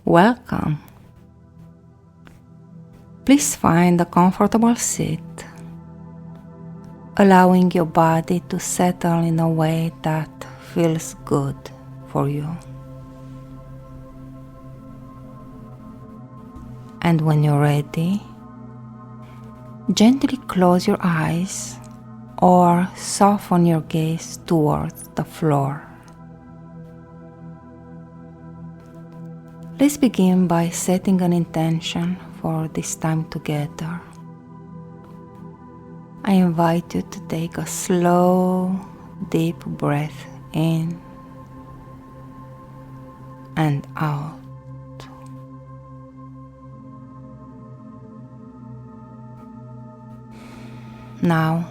Welcome. Please find a comfortable seat, allowing your body to settle in a way that feels good for you. And when you're ready, gently close your eyes or soften your gaze towards the floor. Let's begin by setting an intention for this time together. I invite you to take a slow, deep breath in and out. Now,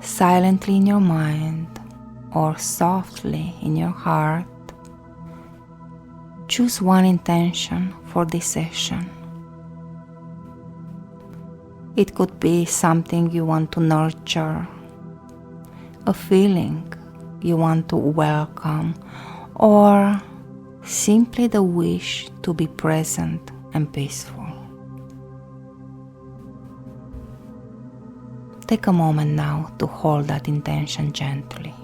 silently in your mind or softly in your heart, choose one intention for this session. It could be something you want to nurture, a feeling you want to welcome, or simply the wish to be present and peaceful. Take a moment now to hold that intention gently.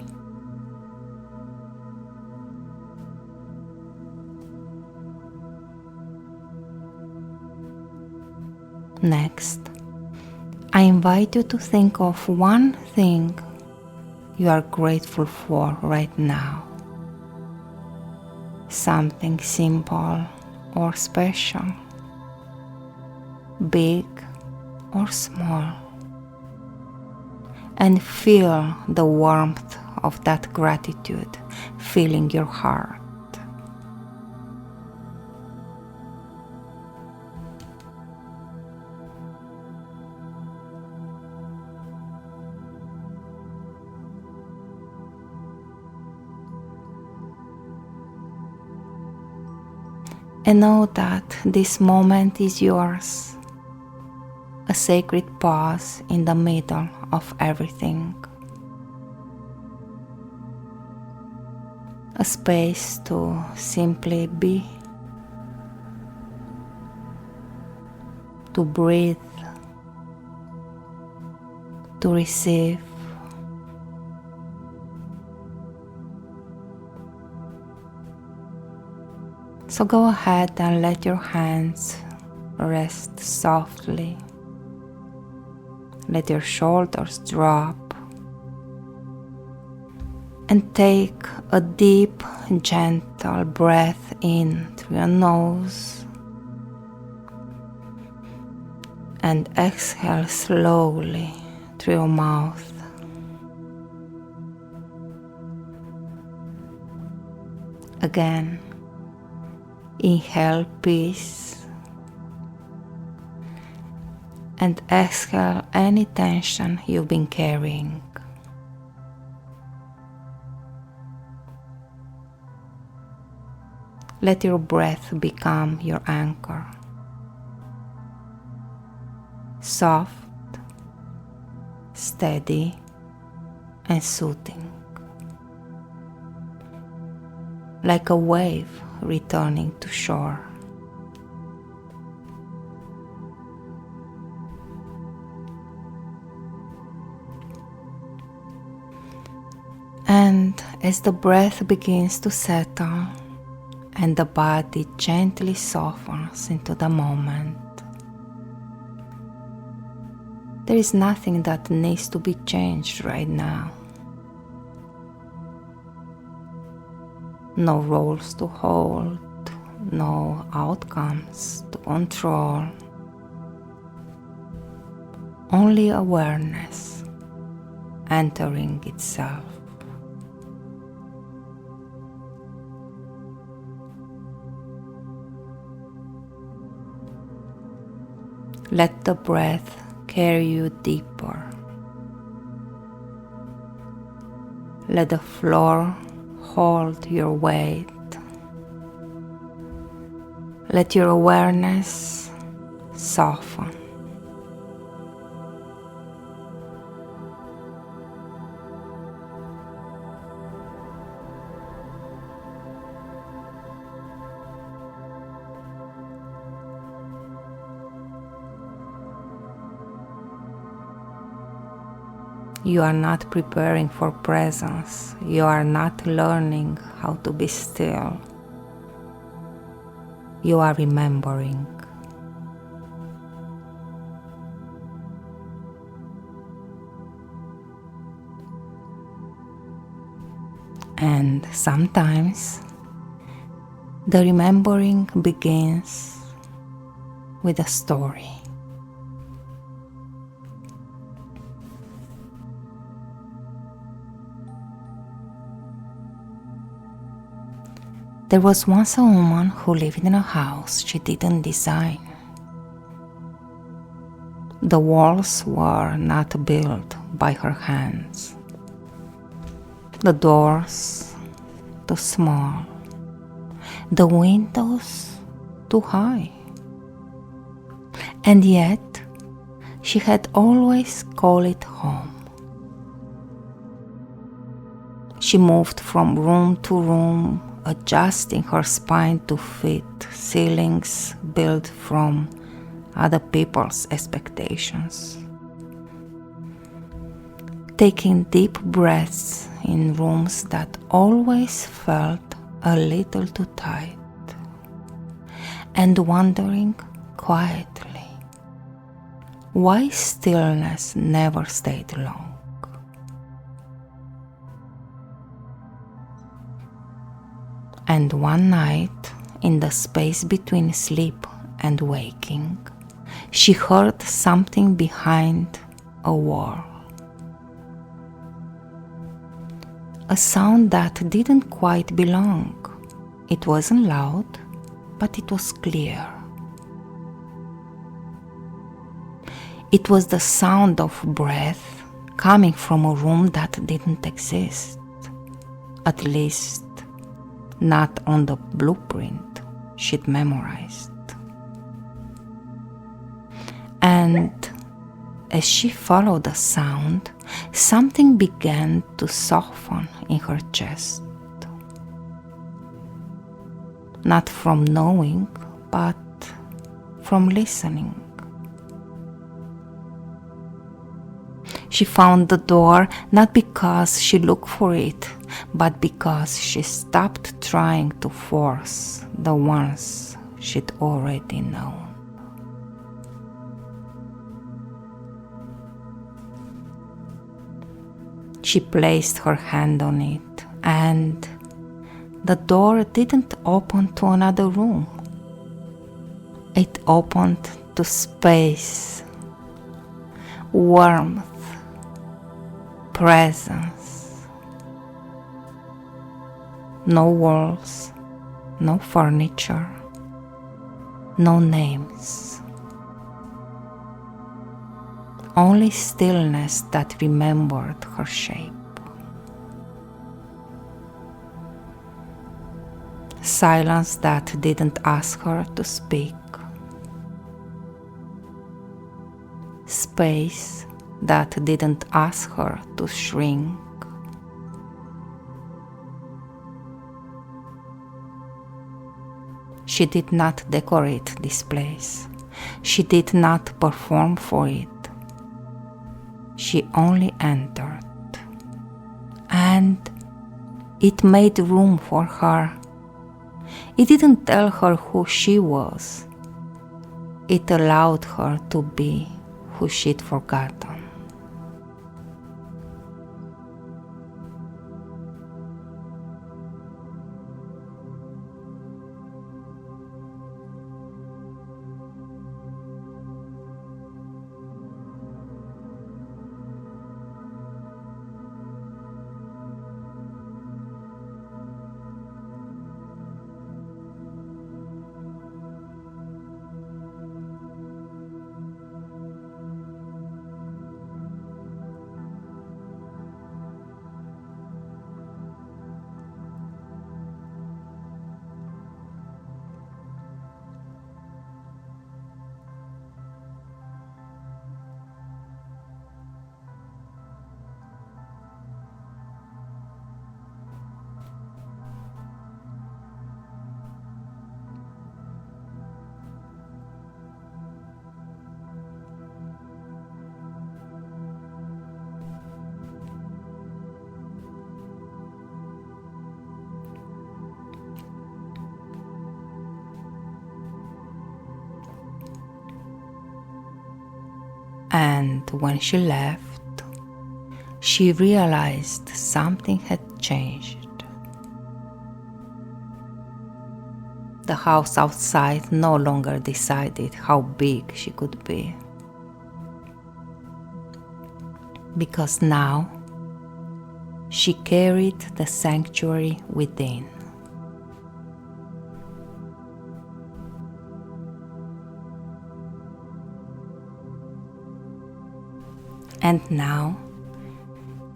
Next, I invite you to think of one thing you are grateful for right now. Something simple or special, big or small, and feel the warmth of that gratitude filling your heart. And know that this moment is yours, a sacred pause in the middle of everything. A space to simply be, to breathe, to receive. So go ahead and let your hands rest softly. Let your shoulders drop. And take a deep, gentle breath in through your nose. And exhale slowly through your mouth. Again. Inhale peace and exhale any tension you've been carrying. Let your breath become your anchor. Soft, steady, and soothing. Like a wave returning to shore. And as the breath begins to settle and the body gently softens into the moment, there is nothing that needs to be changed right now. No roles to hold, no outcomes to control. Only awareness entering itself. Let the breath carry you deeper. Let the floor hold your weight. Let your awareness soften. You are not preparing for presence. You are not learning how to be still. You are remembering. And sometimes the remembering begins with a story. There was once a woman who lived in a house she didn't design. The walls were not built by her hands. The doors too small. The windows too high. And yet, she had always called it home. She moved from room to room, adjusting her spine to fit ceilings built from other people's expectations. Taking deep breaths in rooms that always felt a little too tight, and wondering quietly why stillness never stayed long. And one night, in the space between sleep and waking, she heard something behind a wall. A sound that didn't quite belong. It wasn't loud, but it was clear. It was the sound of breath coming from a room that didn't exist, at least not on the blueprint she'd memorized. And as she followed the sound, something began to soften in her chest. Not from knowing, but from listening. She found the door not because she looked for it, but because she stopped trying to force the ones she'd already known. She placed her hand on it, and the door didn't open to another room. It opened to space, warmth, presence. No walls, no furniture, no names. Only stillness that remembered her shape. Silence that didn't ask her to speak. Space that didn't ask her to shrink. She did not decorate this place. She did not perform for it. She only entered. And it made room for her. It didn't tell her who she was. It allowed her to be who she'd forgotten. And when she left, she realized something had changed. The house outside no longer decided how big she could be, because now she carried the sanctuary within. And now,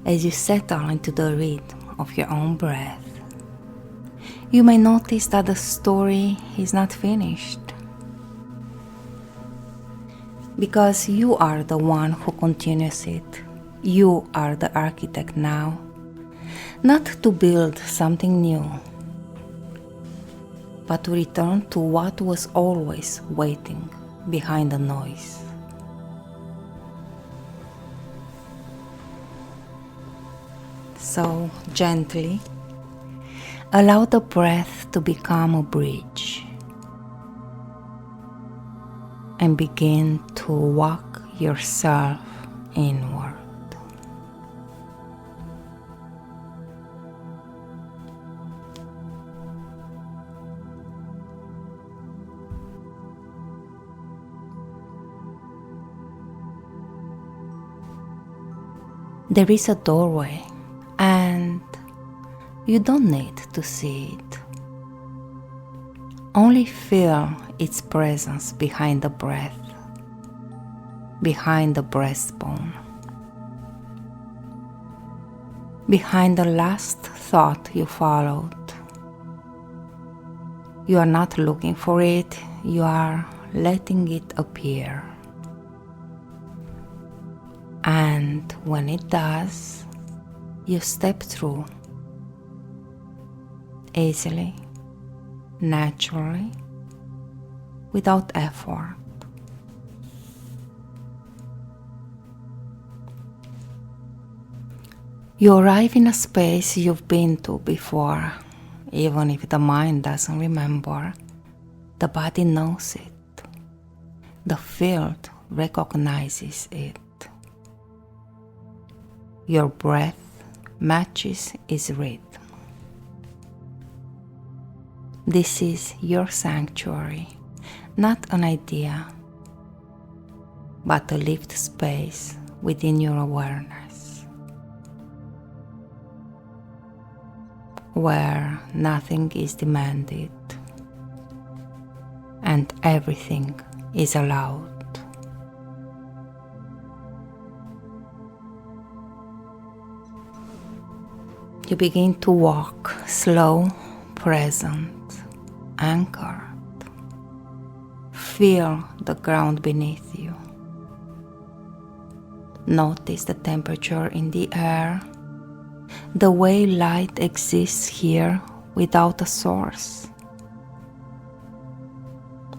as you settle into the rhythm of your own breath, you may notice that the story is not finished, because you are the one who continues it. You are the architect now, not to build something new, but to return to what was always waiting behind the noise. So gently, allow the breath to become a bridge and begin to walk yourself inward. There is a doorway, and you don't need to see it. Only feel its presence behind the breath, behind the breastbone, behind the last thought you followed. You are not looking for it, you are letting it appear. And when it does, you step through easily, naturally, without effort. You arrive in a space you've been to before. Even if the mind doesn't remember, the body knows it. The field recognizes it. Your breath matches its rhythm. This is your sanctuary, not an idea, but a lived space within your awareness, where nothing is demanded and everything is allowed. You begin to walk slow, present, anchored. Feel the ground beneath you. Notice the temperature in the air, the way light exists here without a source.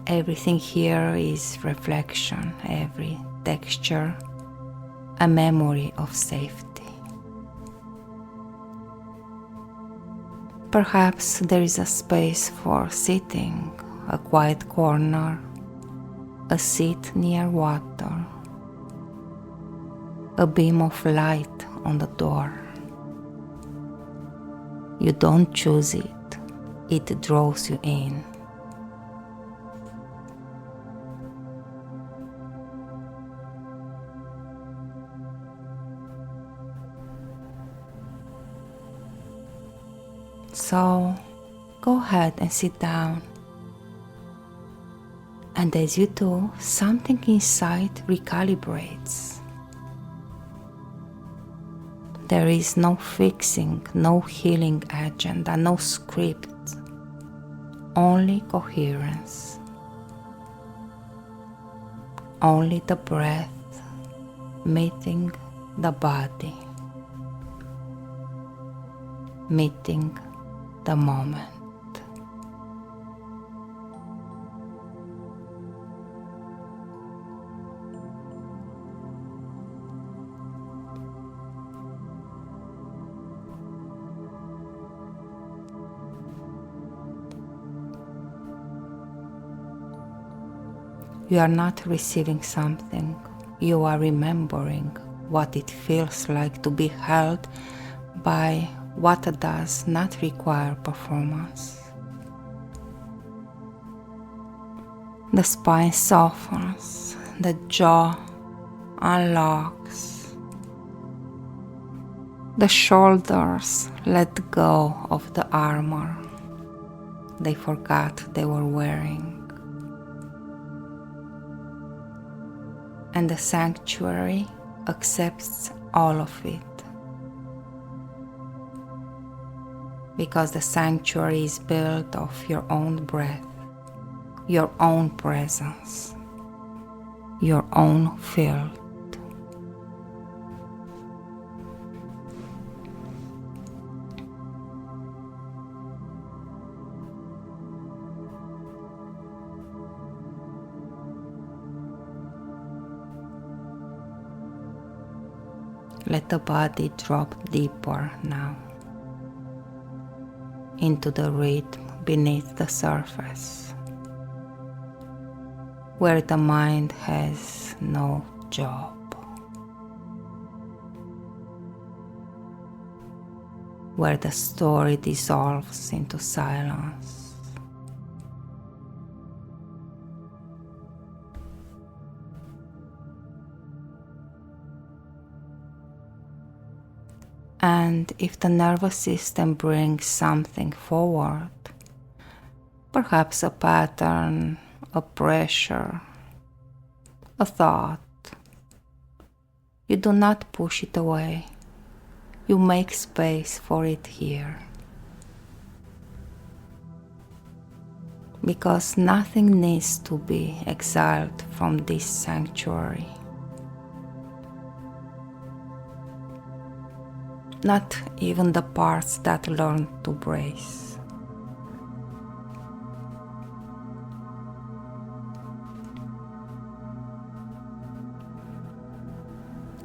Everything here is reflection, every texture, a memory of safety. Perhaps there is a space for sitting, a quiet corner, a seat near water, a beam of light on the door. You don't choose it, it draws you in. So, go ahead and sit down. And as you do, something inside recalibrates. There is no fixing, no healing agenda, no script, only coherence. Only the breath meeting the body, meeting the moment. You are not receiving something you are remembering what it feels like to be held by what does not require performance. The spine softens, the jaw unlocks, the shoulders let go of the armor they forgot they were wearing. And the sanctuary accepts all of it. Because the sanctuary is built of your own breath, your own presence, your own field. Let the body drop deeper now into the rhythm beneath the surface, where the mind has no job, where the story dissolves into silence. And if the nervous system brings something forward, perhaps a pattern, a pressure, a thought, you do not push it away. You make space for it here. Because nothing needs to be exiled from this sanctuary. Not even the parts that learn to brace.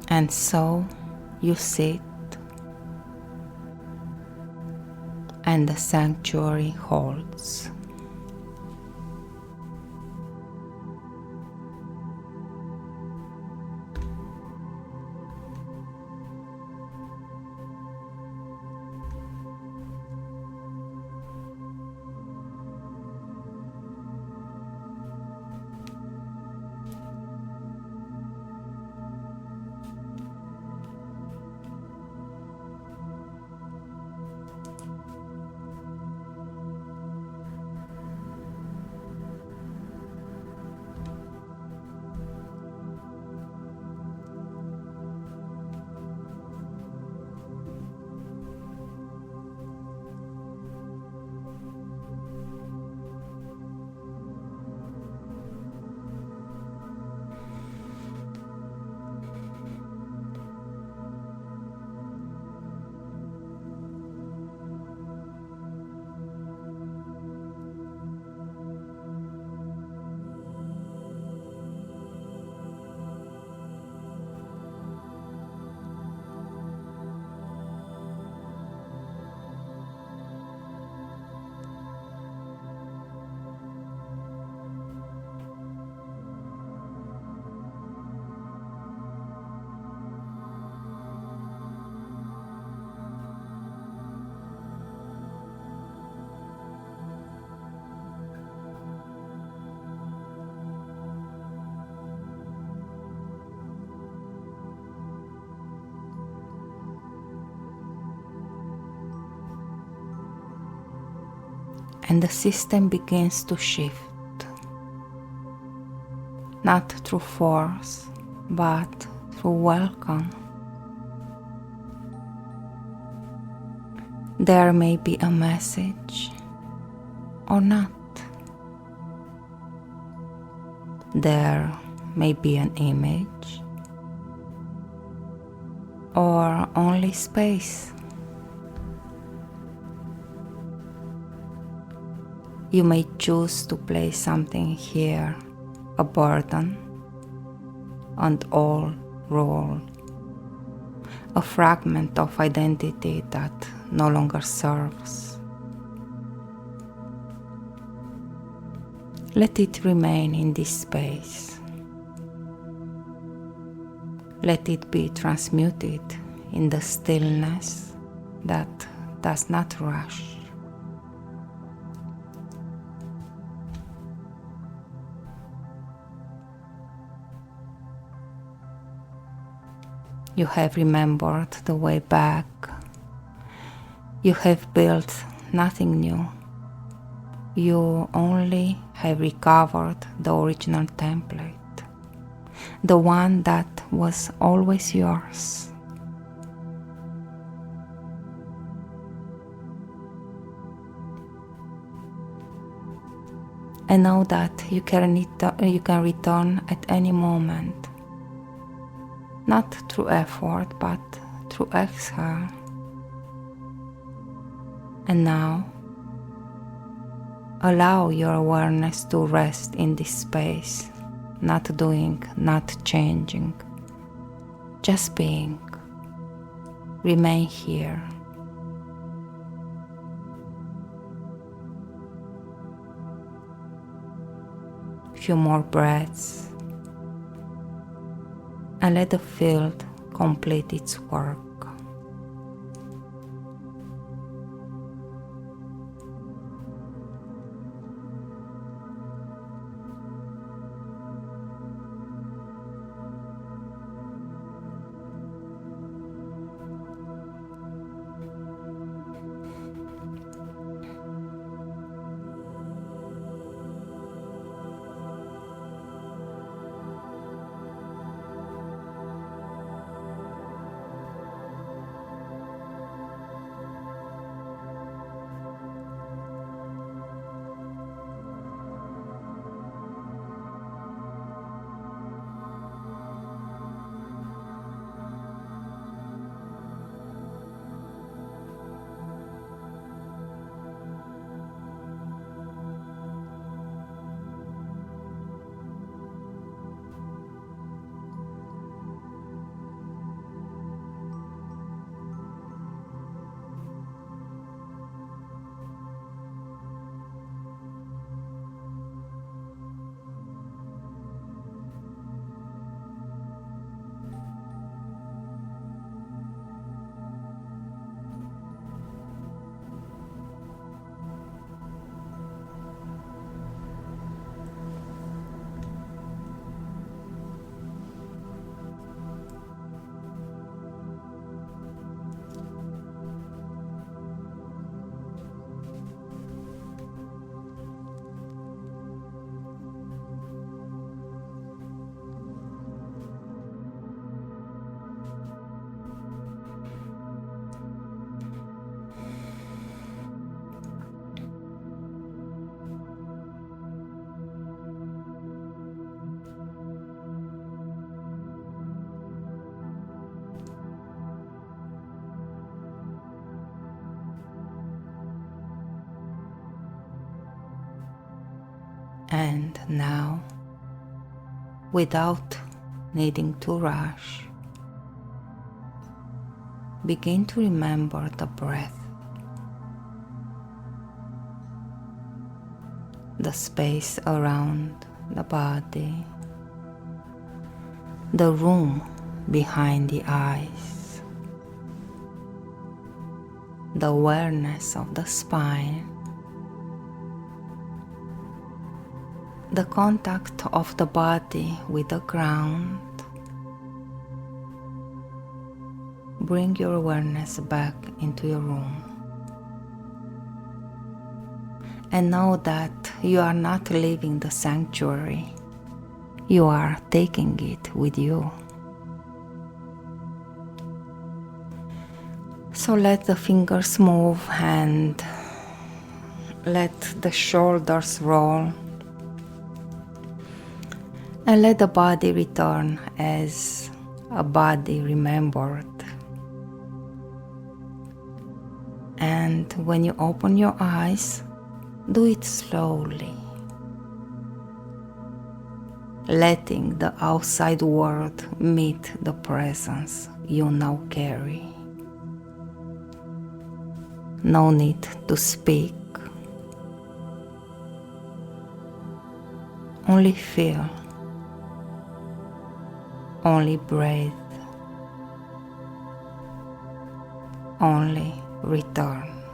And so you sit, and the sanctuary holds. And the system begins to shift, not through force, but through welcome. There may be a message or not. There may be an image or only space. You may choose to place something here, a burden, an old role, a fragment of identity that no longer serves. Let it remain in this space. Let it be transmuted in the stillness that does not rush. You have remembered the way back. You have built nothing new. You only have recovered the original template, the one that was always yours. And know that you can return at any moment, not through effort, but through exhale. And now, allow your awareness to rest in this space, not doing, not changing, just being. Remain here. Few more breaths, and let the field complete its work. And now, without needing to rush, begin to remember the breath, the space around the body, the room behind the eyes, the awareness of the spine, the contact of the body with the ground. Bring your awareness back into your room. And know that you are not leaving the sanctuary. You are taking it with you. So let the fingers move and let the shoulders roll. And let the body return as a body remembered. And when you open your eyes, do it slowly, letting the outside world meet the presence you now carry. No need to speak, only feel. Only breathe. only return.